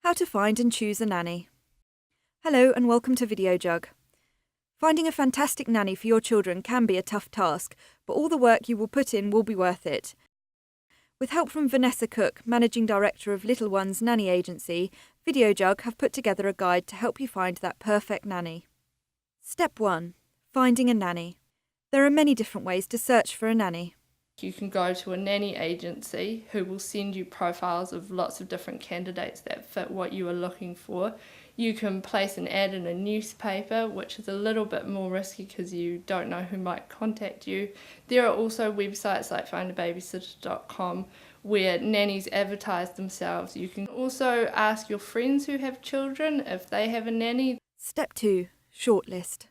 How to find and choose a nanny. Hello and welcome to Video Jug. Finding a fantastic nanny for your children can be a tough task, but all the work you will put in will be worth it. With help from Vanessa Cook, Managing Director of Little Ones Nanny Agency, Video Jug have put together a guide to help you find that perfect nanny. Step 1. Finding a nanny. There are many different ways to search for a nanny. You can go to a nanny agency who will send you profiles of lots of different candidates that fit what you are looking for. You can place an ad in a newspaper, which is a little bit more risky because you don't know who might contact you. There are also websites like findababysitter.com where nannies advertise themselves. You can also ask your friends who have children if they have a nanny. Step 2. Shortlist.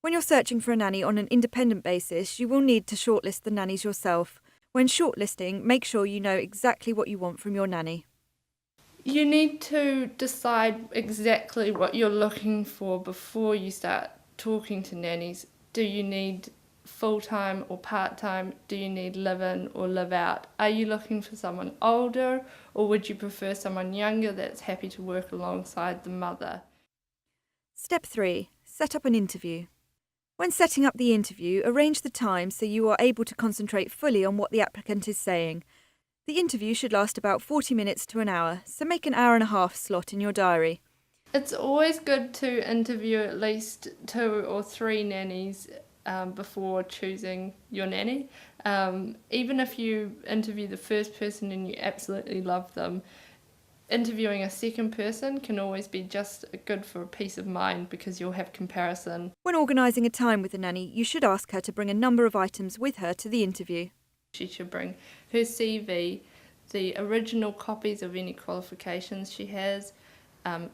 When you're searching for a nanny on an independent basis, you will need to shortlist the nannies yourself. When shortlisting, make sure you know exactly what you want from your nanny. You need to decide exactly what you're looking for before you start talking to nannies. Do you need full-time or part-time? Do you need live-in or live-out? Are you looking for someone older, or would you prefer someone younger that's happy to work alongside the mother? Step 3. Set up an interview. When setting up the interview, arrange the time so you are able to concentrate fully on what the applicant is saying. The interview should last about 40 minutes to an hour, so make an hour and a half slot in your diary. It's always good to interview at least 2 or 3 nannies before choosing your nanny. Even if you interview the first person and you absolutely love them, interviewing a second person can always be just good for peace of mind because you'll have comparison. When organising a time with a nanny, you should ask her to bring a number of items with her to the interview. She should bring her CV, the original copies of any qualifications she has,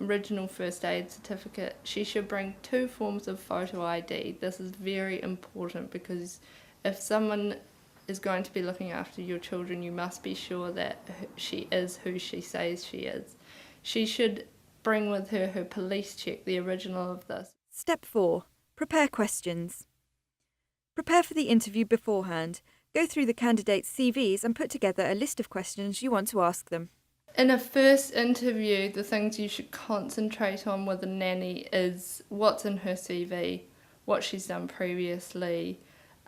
original first aid certificate. She should bring 2 forms of photo ID. This is very important because if someone is going to be looking after your children, you must be sure that she is who she says she is. She should bring with her her police check, the original of this. Step 4. Prepare questions. Prepare for the interview beforehand. Go through the candidates' CVs and put together a list of questions you want to ask them. In a first interview, the things you should concentrate on with a nanny is what's in her CV, what she's done previously,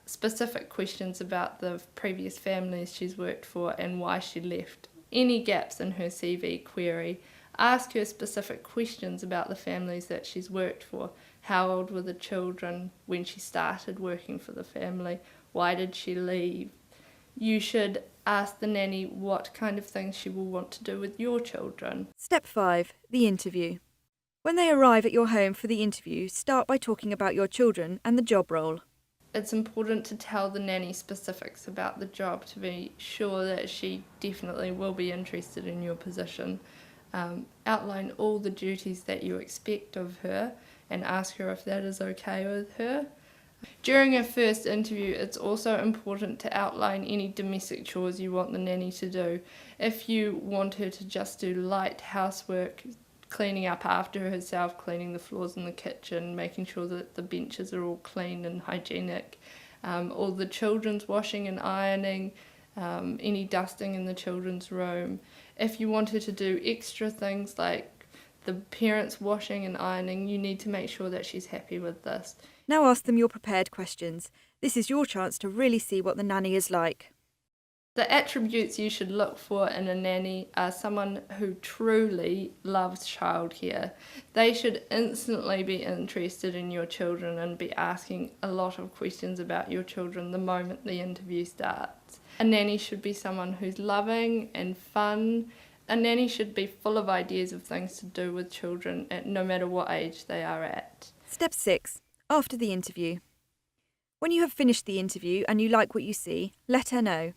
specific questions about the previous families she's worked for and why she left. Any gaps in her CV query. Ask her specific questions about the families that she's worked for. How old were the children when she started working for the family? Why did she leave? You should ask the nanny what kind of things she will want to do with your children. Step 5. The interview. When they arrive at your home for the interview, start by talking about your children and the job role. It's important to tell the nanny specifics about the job to be sure that she definitely will be interested in your position. Outline all the duties that you expect of her and ask her if that is okay with her. During a first interview, it's also important to outline any domestic chores you want the nanny to do. If you want her to just do light housework, cleaning up after herself, cleaning the floors in the kitchen, making sure that the benches are all clean and hygienic, all the children's washing and ironing, any dusting in the children's room. If you want her to do extra things like the parents washing and ironing, you need to make sure that she's happy with this. Now ask them your prepared questions. This is your chance to really see what the nanny is like. The attributes you should look for in a nanny are someone who truly loves childcare. They should instantly be interested in your children and be asking a lot of questions about your children the moment the interview starts. A nanny should be someone who's loving and fun. A nanny should be full of ideas of things to do with children no matter what age they are at. Step 6. After the interview. When you have finished the interview and you like what you see, let her know.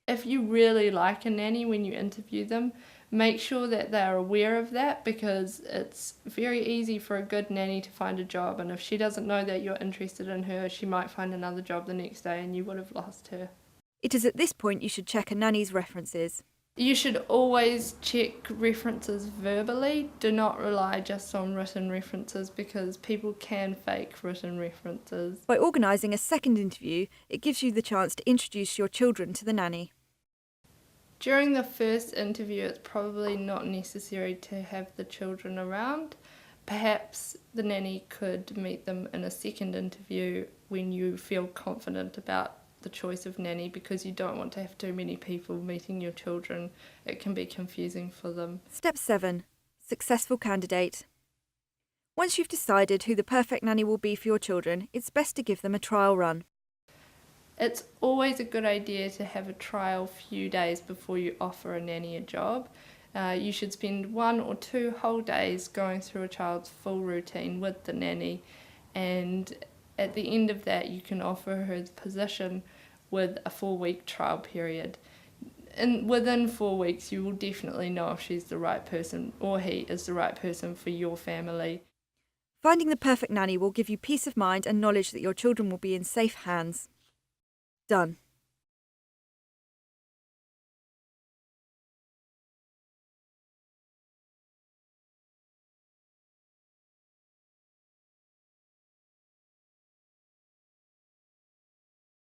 If you really like a nanny when you interview them, make sure that they are aware of that because it's very easy for a good nanny to find a job, and if she doesn't know that you're interested in her, she might find another job the next day and you would have lost her. It is at this point you should check a nanny's references. You should always check references verbally. Do not rely just on written references because people can fake written references. By organising a second interview, it gives you the chance to introduce your children to the nanny. During the first interview, it's probably not necessary to have the children around. Perhaps the nanny could meet them in a second interview when you feel confident about the choice of nanny, because you don't want to have too many people meeting your children. It can be confusing for them. Step 7. Successful candidate. Once you've decided who the perfect nanny will be for your children, it's best to give them a trial run. It's always a good idea to have a trial few days before you offer a nanny a job. You should spend 1 or 2 whole days going through a child's full routine with the nanny, and at the end of that you can offer her the position with a 4-week trial period. And within 4 weeks you will definitely know if she's the right person or he is the right person for your family. Finding the perfect nanny will give you peace of mind and knowledge that your children will be in safe hands. Done.